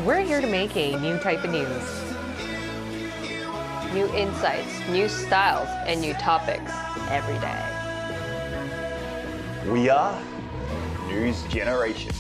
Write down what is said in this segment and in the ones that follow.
We're here to make a new type of news. New insights, new styles, and new topics every day. We are News Generation.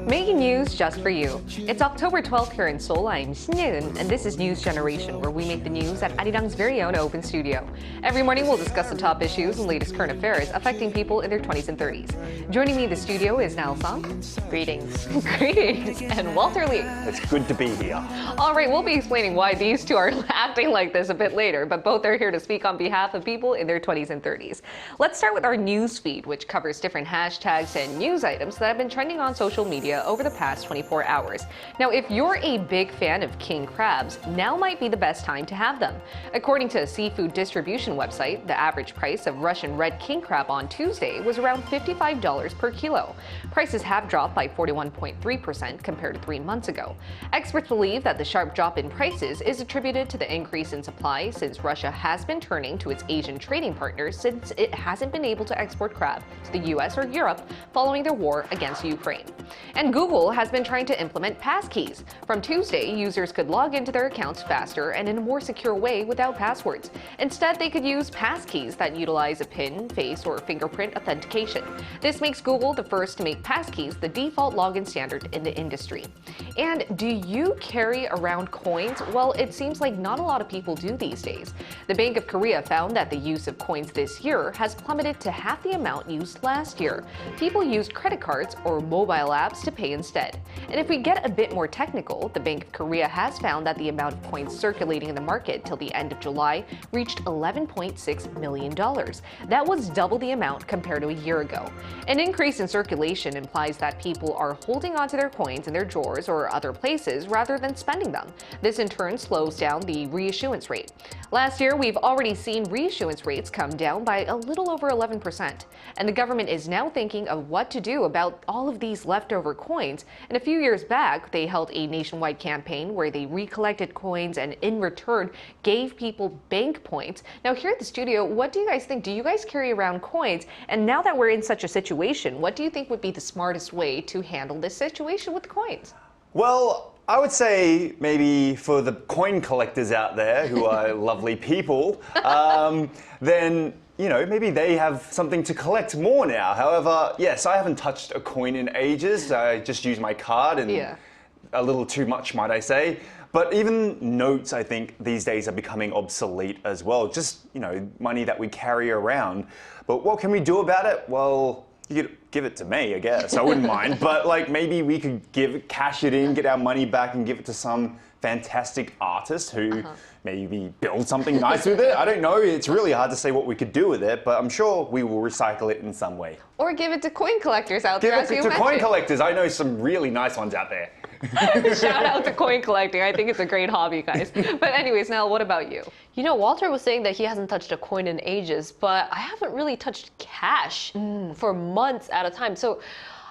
Making news just for you. It's October 12th here in Seoul. I'm Shin, and this is News Generation, where we make the news at Arirang's very own open studio. Every morning, we'll discuss the top issues and latest current affairs affecting people in their 20s and 30s. Joining me in the studio is Nal Song. Greetings. Greetings. And Walter Lee. It's good to be here. All right, we'll be explaining why these two are acting like this a bit later, but both are here to speak on behalf of people in their 20s and 30s. Let's start with our news feed, which covers different hashtags and news items that have been trending on social media over the past 24 hours. Now, if you're a big fan of king crabs, now might be the best time to have them. According to a seafood distribution website, the average price of Russian red king crab on Tuesday was around $55 per kilo. Prices have dropped by 41.3% compared to 3 months ago. Experts believe that the sharp drop in prices is attributed to the increase in supply since Russia has been turning to its Asian trading partners since it hasn't been able to export crab to the US or Europe following their war against Ukraine. And Google has been trying to implement passkeys. From Tuesday, users could log into their accounts faster and in a more secure way without passwords. Instead, they could use passkeys that utilize a PIN, face, or fingerprint authentication. This makes Google the first to make passkeys the default login standard in the industry. And do you carry around coins? Well, it seems like not a lot of people do these days. The Bank of Korea found that the use of coins this year has plummeted to half the amount used last year. People used credit cards or mobile apps to pay instead. And if we get a bit more technical, the Bank of Korea has found that the amount of coins circulating in the market till the end of July reached $11.6 million. That was double the amount compared to a year ago. An increase in circulation implies that people are holding onto their coins in their drawers or other places rather than spending them. This in turn slows down the reissuance rate. Last year, we've already seen reissuance rates come down by a little over 11%. And the government is now thinking of what to do about all of these leftover coins. And a few years back, they held a nationwide campaign where they recollected coins and in return gave people bank points. Now here at the studio, what do you guys think? Do you guys carry around coins? And now that we're in such a situation, what do you think would be the smartest way to handle this situation with coins? Well, I would say maybe for the coin collectors out there who are lovely people, then maybe they have something to collect more now. However, yes, I haven't touched a coin in ages. I just use my card and a little too much, might I say. But even notes, I think, these days are becoming obsolete as well. Just, money that we carry around. But what can we do about it? Well, you could give it to me, I guess. I wouldn't mind. But maybe we could cash it in, get our money back and give it to some fantastic artist who maybe build something nice with it. I don't know. It's really hard to say what we could do with it, but I'm sure we will recycle it in some way. Or give it to coin collectors out there. Give it to coin collectors. I know some really nice ones out there. Shout out to coin collecting. I think it's a great hobby, guys. But anyways, Nell, what about you? Walter was saying that he hasn't touched a coin in ages, but I haven't really touched cash for months at a time. So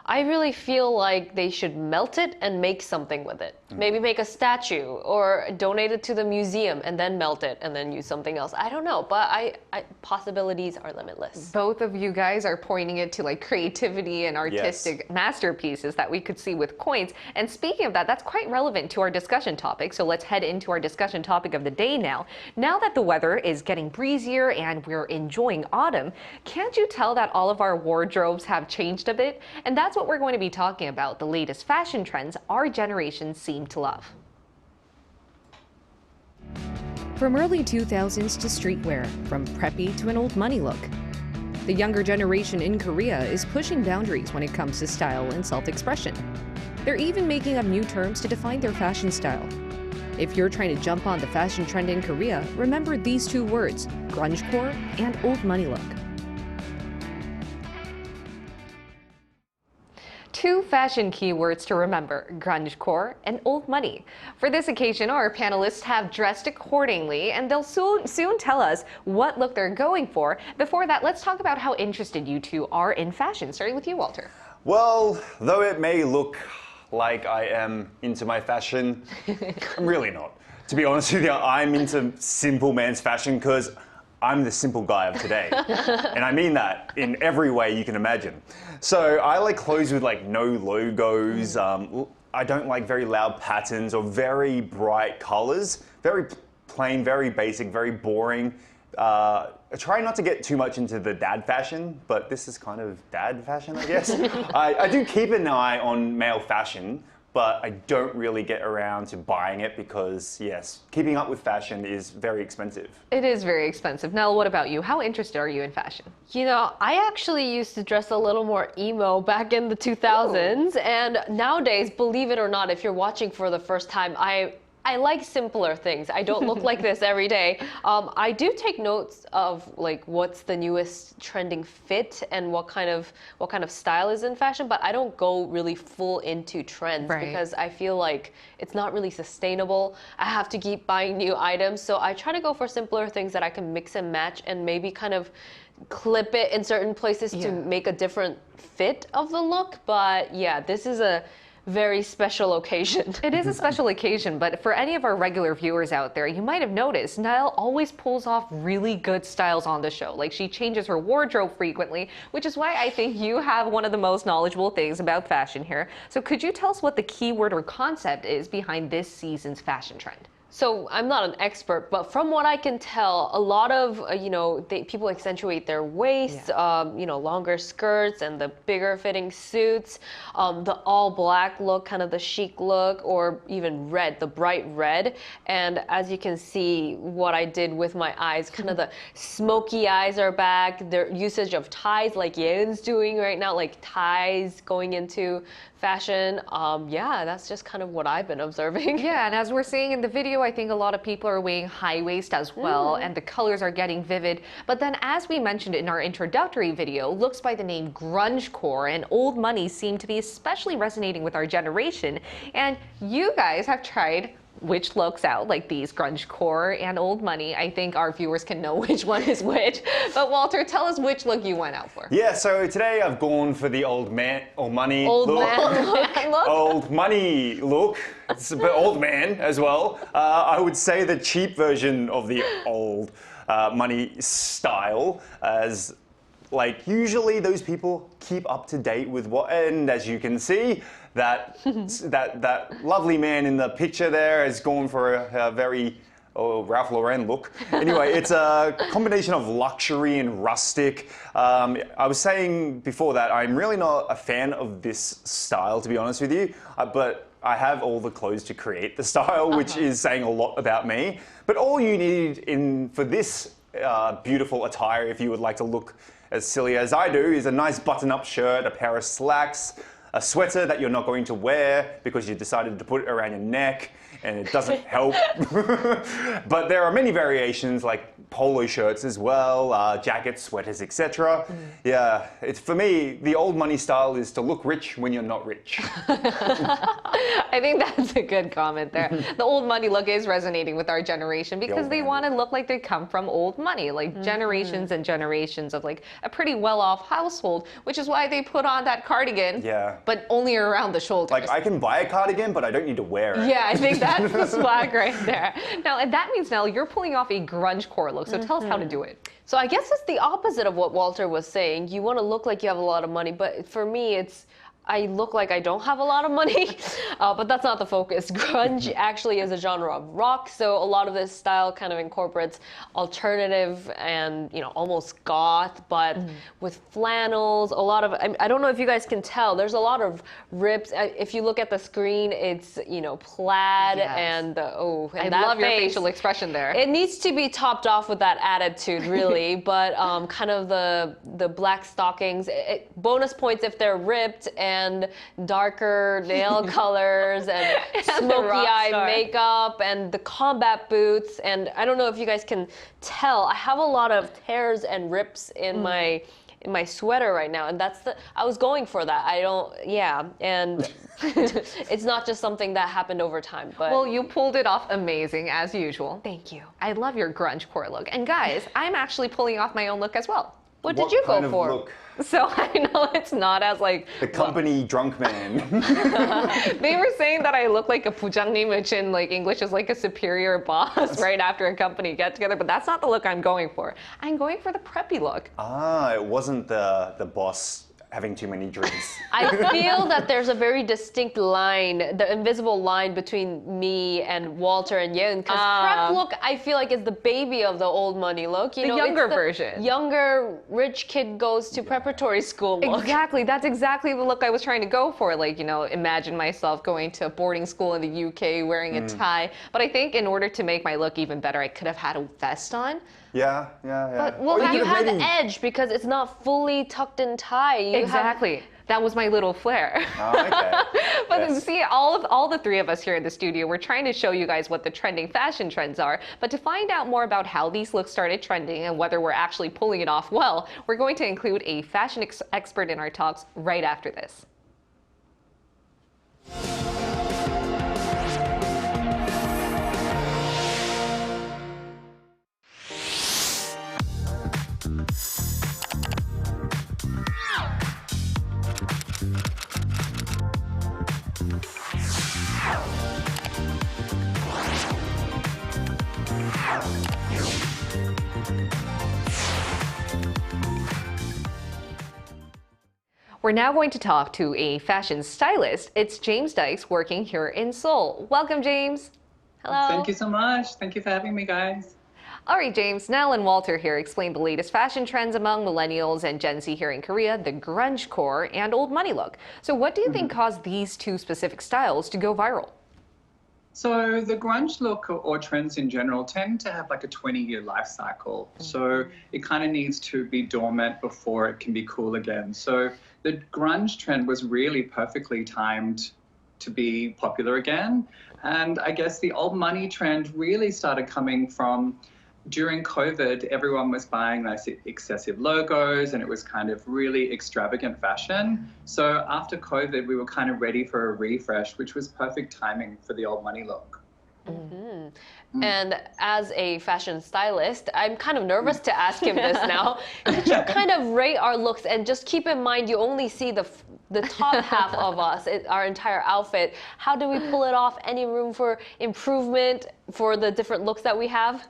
I really feel like they should melt it and make something with it. Maybe make a statue or donate it to the museum and then melt it and then use something else. I don't know, but possibilities are limitless. Both of you guys are pointing it to creativity and artistic masterpieces that we could see with coins. And speaking of that, that's quite relevant to our discussion topic. So let's head into our discussion topic of the day now. Now that the weather is getting breezier and we're enjoying autumn, can't you tell that all of our wardrobes have changed a bit? And that's what we're going to be talking about, the latest fashion trends our generation seem to love. From early 2000s to streetwear, from preppy to an old money look. The younger generation in Korea is pushing boundaries when it comes to style and self-expression. They're even making up new terms to define their fashion style. If you're trying to jump on the fashion trend in Korea, remember these two words, Grungecore and Oldmoneylook. Two fashion keywords to remember, Grungecore and old money. For this occasion, our panelists have dressed accordingly, and they'll soon tell us what look they're going for. Before that, let's talk about how interested you two are in fashion, starting with you, Walter. Well, though it may look like I am into my fashion, I'm really not. To be honest with you, I'm into simple man's fashion because I'm the simple guy of today. And I mean that in every way you can imagine. So I like clothes with no logos, I don't like very loud patterns or very bright colors. Very plain, very basic, very boring. I try not to get too much into the dad fashion, but this is kind of dad fashion, I guess. I do keep an eye on male fashion, but I don't really get around to buying it because, yes, keeping up with fashion is very expensive. It is very expensive. Nell, what about you? How interested are you in fashion? You know, I actually used to dress a little more emo back in the 2000s. And nowadays, believe it or not, if you're watching for the first time, I like simpler things. I don't look like this every day. I do take notes of like what's the newest trending fit and what kind of style is in fashion, but I don't go really full into trends because I feel like it's not really sustainable. I have to keep buying new items, so I try to go for simpler things that I can mix and match and maybe kind of clip it in certain places to make a different fit of the look. But yeah, this is a very special occasion. It is a special occasion, but for any of our regular viewers out there, you might have noticed Niall always pulls off really good styles on the show. Like, she changes her wardrobe frequently, which is why I think you have one of the most knowledgeable things about fashion here. So could you tell us what the keyword or concept is behind this season's fashion trend? So I'm not an expert, but from what I can tell, a lot of, people accentuate their waists, longer skirts and the bigger fitting suits, the all black look, kind of the chic look, or even red, the bright red. And as you can see, what I did with my eyes, kind of the smoky eyes are back. Their usage of ties like Yeun's doing right now, like ties going into fashion. That's just kind of what I've been observing. Yeah, and as we're seeing in the video, I think a lot of people are wearing high waist as well, and the colors are getting vivid. But then, as we mentioned in our introductory video, looks by the name Grungecore and old money seem to be especially resonating with our generation. And you guys have tried which looks out, like these Grungecore and old money. I think our viewers can know which one is which. But Walter, tell us which look you went out for. Yeah, so today I've gone for the old money look. Look. Old money look, but old man as well. I would say the cheap version of the old money style, as like usually those people keep up to date with what, and as you can see, that lovely man in the picture there has gone for a very Ralph Lauren look. Anyway, it's a combination of luxury and rustic. I was saying before that I'm really not a fan of this style, to be honest with you, but I have all the clothes to create the style, which is saying a lot about me. But all you need for this beautiful attire, if you would like to look as silly as I do, is a nice button-up shirt, a pair of slacks, a sweater that you're not going to wear because you decided to put it around your neck and it doesn't help. But there are many variations like polo shirts as well, jackets, sweaters, etc. Yeah, it's for me, the old money style is to look rich when you're not rich. I think that's a good comment there. The old money look is resonating with our generation because they want to look like they come from old money, like generations and generations of like a pretty well-off household, which is why they put on that cardigan, but only around the shoulders. Like, I can buy a cardigan, but I don't need to wear it. Yeah, I think that's the swag right there. Now, and that means, Nell, you're pulling off a grungecore look, so tell us how to do it. So I guess it's the opposite of what Walter was saying. You want to look like you have a lot of money, but for me, I look like I don't have a lot of money, but that's not the focus. Grunge actually is a genre of rock, so a lot of this style kind of incorporates alternative and, almost goth, but with flannels, a lot of, I don't know if you guys can tell, there's a lot of rips. If you look at the screen, it's, plaid and, I love your facial expression there. It needs to be topped off with that attitude, really, but kind of the black stockings, bonus points if they're ripped, and darker nail colors and smoky eye makeup and the combat boots. And I don't know if you guys can tell, I have a lot of tears and rips in my sweater right now, and I was going for that. And it's not just something that happened over time, but well, you pulled it off amazing as usual. Thank you. I love your grungecore look. And guys, I'm actually pulling off my own look as well. What did you go for? Look? So I know it's not as like the company drunk man. They were saying that I look like a 부장님, which in like English is like a superior boss right after a company get together, but that's not the look I'm going for. I'm going for the preppy look. It wasn't the boss having too many drinks. I feel that there's a very distinct line, the invisible line between me and Walter and Yeun. Because prep look, I feel like is the baby of the old money look. You The know, younger it's the version. Younger rich kid goes to preparatory school look. Exactly. That's exactly the look I was trying to go for. Like, you know, imagine myself going to boarding school in the UK wearing a tie. But I think in order to make my look even better, I could have had a vest on. Yeah. But, Or well, you You could have maybe- edge because it's not fully tucked in tie. You have- Exactly. That was my little flair. Oh, okay. But Yes. see, all the three of us here in the studio, we're trying to show you guys what the trending fashion trends are. But to find out more about how these looks started trending and whether we're actually pulling it off well, we're going to include a fashion expert in our talks right after this. We're now going to talk to a fashion stylist. It's James Dykes working here in Seoul. Welcome, James. Hello. Thank you so much. Thank you for having me, guys. All right, James, Nell and Walter here explain the latest fashion trends among millennials and Gen Z here in Korea, the Grungecore and Oldmoneylook. So what do you think caused these two specific styles to go viral? So the grunge look or trends in general tend to have like a 20-year life cycle. So it kind of needs to be dormant before it can be cool again. So the grunge trend was really perfectly timed to be popular again. And I guess the old money trend really started coming from during COVID, everyone was buying like excessive logos and it was kind of really extravagant fashion. So after COVID, we were kind of ready for a refresh, which was perfect timing for the old money look. And as a fashion stylist, I'm kind of nervous to ask him this now. Could you kind of rate our looks and just keep in mind you only see the top half of us, our entire outfit. How do we pull it off? Any room for improvement for the different looks that we have?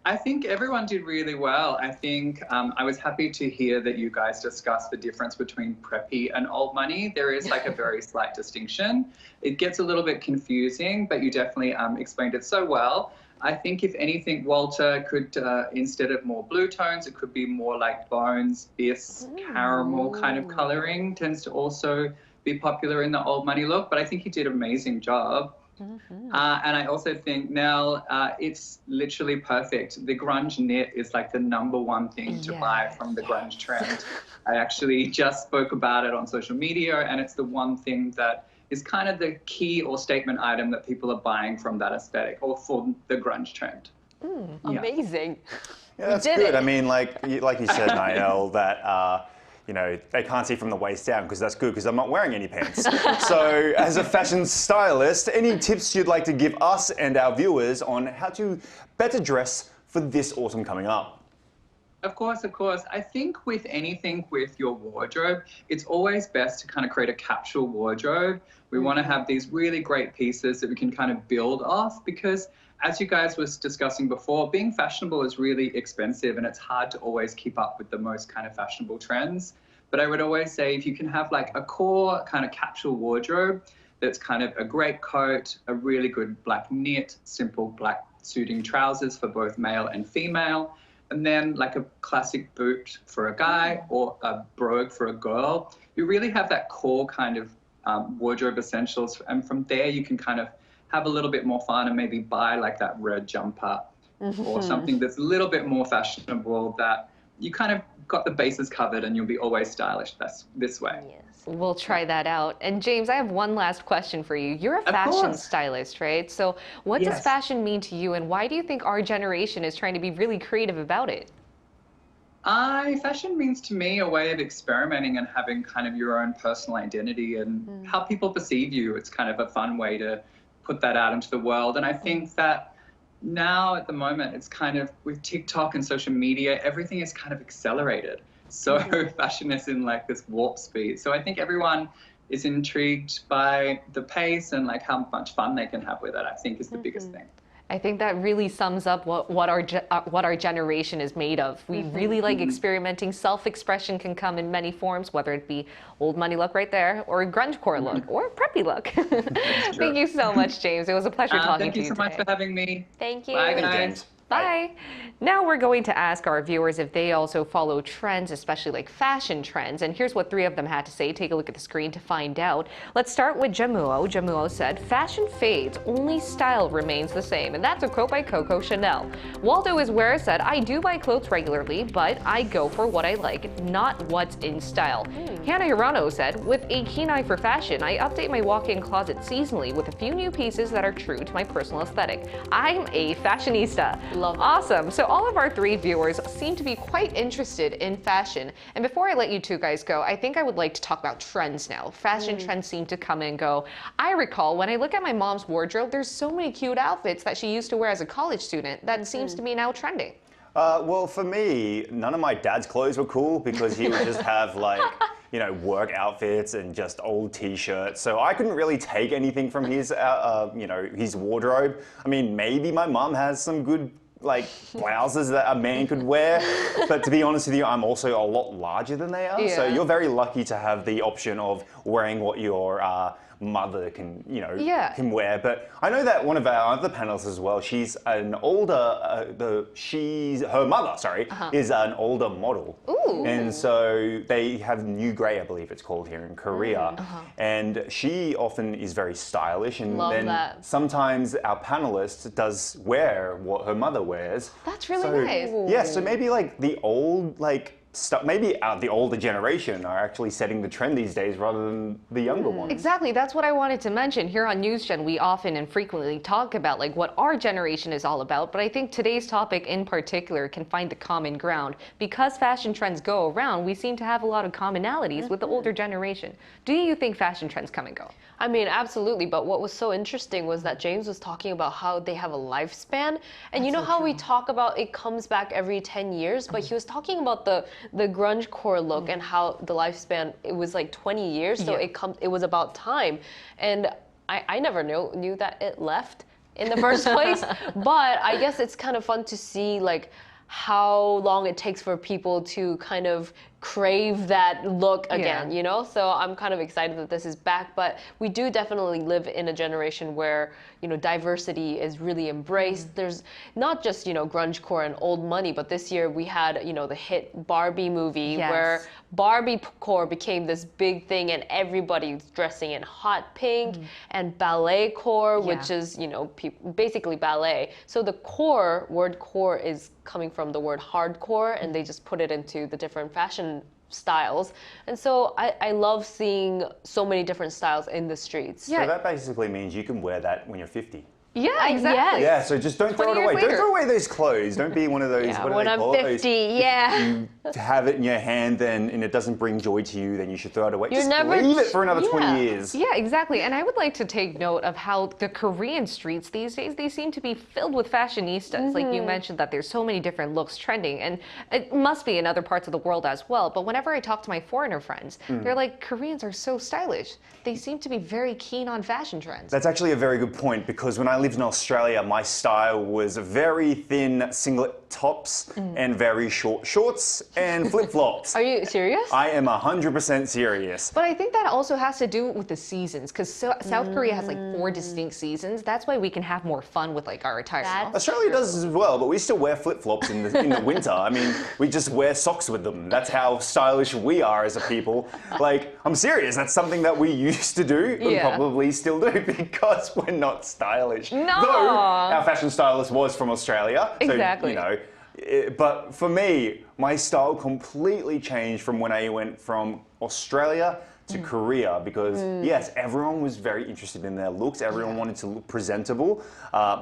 I think everyone did really well. I think I was happy to hear that you guys discussed the difference between preppy and old money. There is like a very slight distinction. It gets a little bit confusing, but you definitely explained it so well. I think if anything, Walter could, instead of more blue tones, it could be more like bones, bis, caramel kind of coloring tends to also be popular in the old money look, but I think he did an amazing job. And I also think now it's literally perfect. The grunge knit is like the #1 thing to buy from the grunge trend. I actually just spoke about it on social media, and it's the one thing that is kind of the key or statement item that people are buying from that aesthetic or from the grunge trend. Amazing. Yeah, that's did good. it. I mean, like you said, Niall, that you know, they can't see from the waist down because that's good because I'm not wearing any pants. So as a fashion stylist, any tips you'd like to give us and our viewers on how to better dress for this autumn coming up? Of course, of course. I think with anything with your wardrobe, it's always best to kind of create a capsule wardrobe. We want to have these really great pieces that we can kind of build off because as you guys was discussing before, being fashionable is really expensive and it's hard to always keep up with the most kind of fashionable trends. But I would always say if you can have like a core kind of capsule wardrobe that's kind of a great coat, a really good black knit, simple black suiting trousers for both male and female, and then like a classic boot for a guy or a brogue for a girl, you really have that core kind of wardrobe essentials. And from there, you can kind of have a little bit more fun and maybe buy like that red jumper or something that's a little bit more fashionable that you kind of got the bases covered and you'll be always stylish this way. Yes. We'll try that out. And James, I have one last question for you. You're a fashion course. stylist, right? So what does Yes. fashion mean to you and why do you think our generation is trying to be really creative about it? Fashion means to me a way of experimenting and having kind of your own personal identity and how people perceive you. It's kind of a fun way to put that out into the world. And I think that now at the moment, it's kind of with TikTok and social media, everything is kind of accelerated. So fashion is in like this warp speed. So I think everyone is intrigued by the pace and like how much fun they can have with it, I think is the biggest thing. I think that really sums up what our generation is made of. We really like experimenting. Self-expression can come in many forms, whether it be old money look right there, or grungecore look, or preppy look. Thank you so much, James. It was a pleasure talking to you Thank you so much for having me. Thank you. Bye, Hey, guys. James. Bye. Now we're going to ask our viewers if they also follow trends, especially like fashion trends. And here's what 3 of them had to say. Take a look at the screen to find out. Let's start with Jamuo. Jamuo said, fashion fades, only style remains the same. And that's a quote by Coco Chanel. Waldo Isware said, I do buy clothes regularly, but I go for what I like, not what's in style. Hannah Hirano said, with a keen eye for fashion, I update my walk-in closet seasonally with a few new pieces that are true to my personal aesthetic. I'm a fashionista. Love that. Awesome. So all of our 3 viewers seem to be quite interested in fashion. And before I let you 2 guys go, I think I would like to talk about trends now. Fashion trends seem to come and go. I recall when I look at my mom's wardrobe, there's so many cute outfits that she used to wear as a college student that seems to be now trending. Well, for me, none of my dad's clothes were cool because he would just have like, you know, work outfits and just old t-shirts. So I couldn't really take anything from his, you know, his wardrobe. I mean, maybe my mum has some good like blouses that a man could wear, but to be honest with you, I'm also a lot larger than they are. So Yeah. you're very lucky to have the option of wearing what your mother can, you know, Yeah. can wear. But I know that one of our other panelists as well, she's an older, her mother, sorry, is an older model. Ooh. And so they have New Grey, I believe it's called here in Korea. And she often is very stylish. And Love then that. sometimes our panelist does wear what her mother wears. That's really So, nice. yeah, so maybe like the old, like, stuff, maybe the older generation are actually setting the trend these days rather than the younger ones. Exactly, that's what I wanted to mention. Here on NewsGen, we often and frequently talk about like what our generation is all about, but I think today's topic in particular can find the common ground. Because fashion trends go around, we seem to have a lot of commonalities with the older generation. Do you think fashion trends come and go? I mean, absolutely. But what was so interesting was that James was talking about how they have a lifespan. And you know how we talk about it comes back every 10 years, but he was talking about the grungecore look and how the lifespan, it was like 20 years. So it was about time. And I never knew that it left in the first place. But I guess it's kind of fun to see like how long it takes for people to kind of crave that look again, you know? So I'm kind of excited that this is back, but we do definitely live in a generation where, you know, diversity is really embraced. There's not just, you know, grungecore and old money, but this year we had, you know, the hit Barbie movie where Barbie-core became this big thing and everybody's dressing in hot pink and ballet-core, which is, you know, basically ballet. So the word core is coming from the word hardcore, and they just put it into the different fashion styles. And so I love seeing so many different styles in the streets. So that basically means you can wear that when you're 50. Yeah, exactly. Yeah, so just don't throw it 20 away. years Don't later. throw away those clothes. Don't be one of those, what do when they I'm call it? 50, yeah. You have it in your hand then, and it doesn't bring joy to you, then you should throw it away. You're Just never- leave it for another yeah. 20 years. Yeah, exactly. And I would like to take note of how the Korean streets these days, they seem to be filled with fashionistas. Like you mentioned that there's so many different looks trending, and it must be in other parts of the world as well. But whenever I talk to my foreigner friends, they're like, Koreans are so stylish. They seem to be very keen on fashion trends. That's actually a very good point, because when I lived in Australia, my style was very thin singlet tops and very short shorts and flip-flops. Are you serious? I am 100% serious. But I think that also has to do with the seasons, because South Korea has like 4 distinct seasons. That's why we can have more fun with like our attire. Australia does as well, but we still wear flip-flops in the winter. I mean, we just wear socks with them. That's how stylish we are as a people. Like, I'm serious. That's something that we used to do and Yeah. probably still do because we're not stylish. No. Though our fashion stylist was from Australia. Exactly. So, you know, but for me, my style completely changed from when I went from Australia to Korea, because yes, everyone was very interested in their looks. Everyone wanted to look presentable.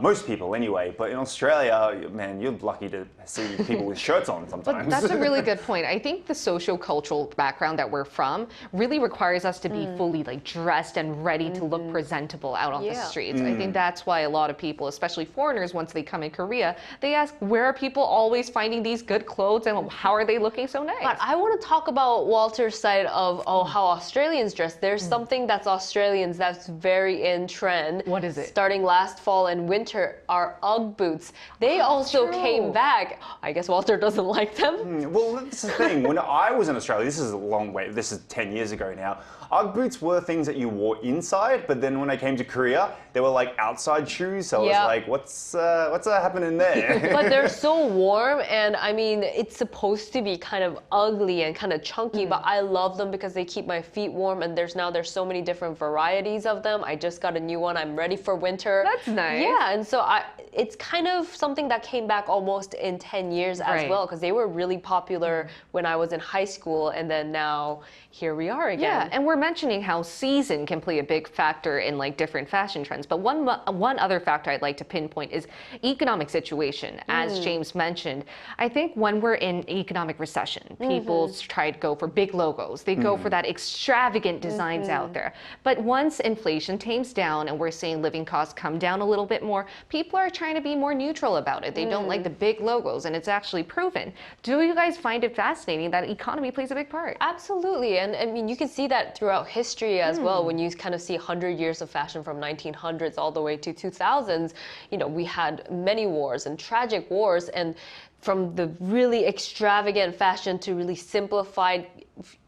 Most people anyway. But in Australia, man, you're lucky to see people with shirts on sometimes. But that's a really good point. I think the socio-cultural background that we're from really requires us to be fully like dressed and ready to look presentable out on the streets. I think that's why a lot of people, especially foreigners, once they come in Korea, they ask, where are people always finding these good clothes and how are they looking so nice? But I want to talk about Walter's side of how Australia Australians dress, there's something that's Australians that's very in trend. What is it? Starting last fall and winter are UGG boots. They also true. came back. I guess Walter doesn't like them. Well, that's the thing. When I was in Australia, this is a long way, this is 10 years ago now, UGG boots were things that you wore inside, but then when I came to Korea, they were like outside shoes. So I was Yeah. like, what's happening there? But they're so warm, and I mean, it's supposed to be kind of ugly and kind of chunky, but I love them because they keep my feet warm, and there's so many different varieties of them. I just got a new one. I'm ready for winter. That's nice. Yeah, and so it's kind of something that came back almost in 10 years as Right. well, because they were really popular when I was in high school, and then now here we are again. Yeah, and we're mentioning how season can play a big factor in like different fashion trends. But one other factor I'd like to pinpoint is economic situation. As James mentioned, I think when we're in economic recession, people try to go for big logos. They go for that extravagant designs out there. But once inflation tames down and we're seeing living costs come down a little bit more, people are trying to be more neutral about it. They don't like the big logos, and it's actually proven. Do you guys find it fascinating that economy plays a big part? Absolutely, and I mean, you can see that throughout history as well. When you kind of see 100 years of fashion from 1900s all the way to 2000s, you know, we had many wars and tragic wars, and from the really extravagant fashion to really simplified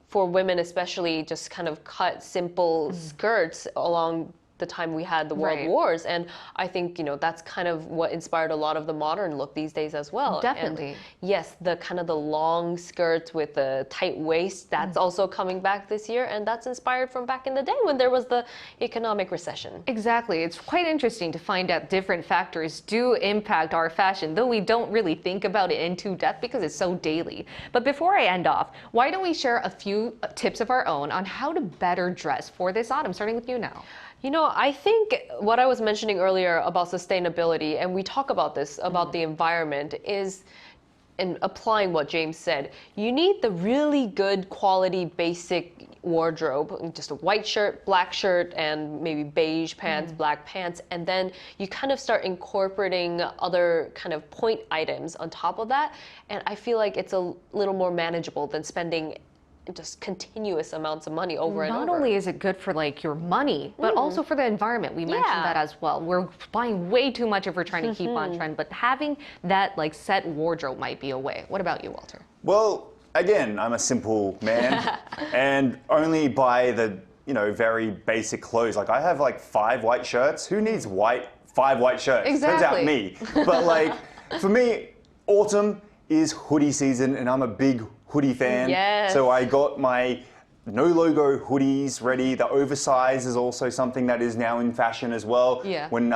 for women, especially just kind of cut simple skirts along the time we had the world Right. wars. And I think, you know, that's kind of what inspired a lot of the modern look these days as well. Definitely. And yes, the kind of the long skirts with the tight waist, that's also coming back this year. And that's inspired from back in the day when there was the economic recession. Exactly. It's quite interesting to find out different factors do impact our fashion, though we don't really think about it in too depth because it's so daily. But before I end off, why don't we share a few tips of our own on how to better dress for this autumn, starting with you now. You know, I think what I was mentioning earlier about sustainability, and we talk about this, about the environment, is in applying what James said. You need the really good quality basic wardrobe, just a white shirt, black shirt, and maybe beige pants, black pants, and then you kind of start incorporating other kind of point items on top of that. And I feel like it's a little more manageable than spending just continuous amounts of money over and over. Not only is it good for like your money, but also for the environment. We mentioned Yeah. that as well. We're buying way too much if we're trying to keep on trend, but having that like set wardrobe might be a way. What about you, Walter? Well, again, I'm a simple man and only buy the, very basic clothes. Like I have like 5 white shirts. Who needs 5 white shirts? Turns Exactly. out me. But like for me, autumn is hoodie season and I'm a big hoodie fan. Yes. So I got my no logo hoodies ready. The oversize is also something that is now in fashion as well. Yeah. When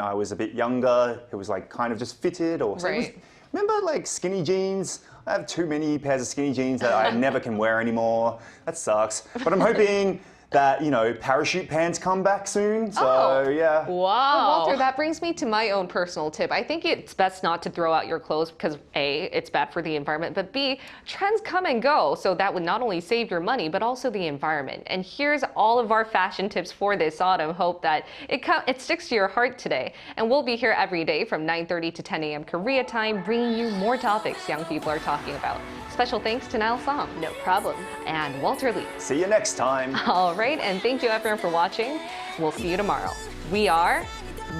I was a bit younger, it was like kind of just fitted or so it was- Right. remember like skinny jeans? I have too many pairs of skinny jeans that I never can wear anymore. That sucks. But I'm hoping that, parachute pants come back soon. So, Oh. yeah. Wow. Walter, that brings me to my own personal tip. I think it's best not to throw out your clothes because A, it's bad for the environment, but B, trends come and go. So that would not only save your money, but also the environment. And here's all of our fashion tips for this autumn. Hope that it sticks to your heart today. And we'll be here every day from 9:30 to 10 a.m. Korea time, bringing you more topics young people are talking about. Special thanks to Niall Song No problem. and Walter Lee. See you next time. All right, and thank you everyone for watching. We'll see you tomorrow. We are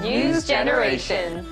News Generation.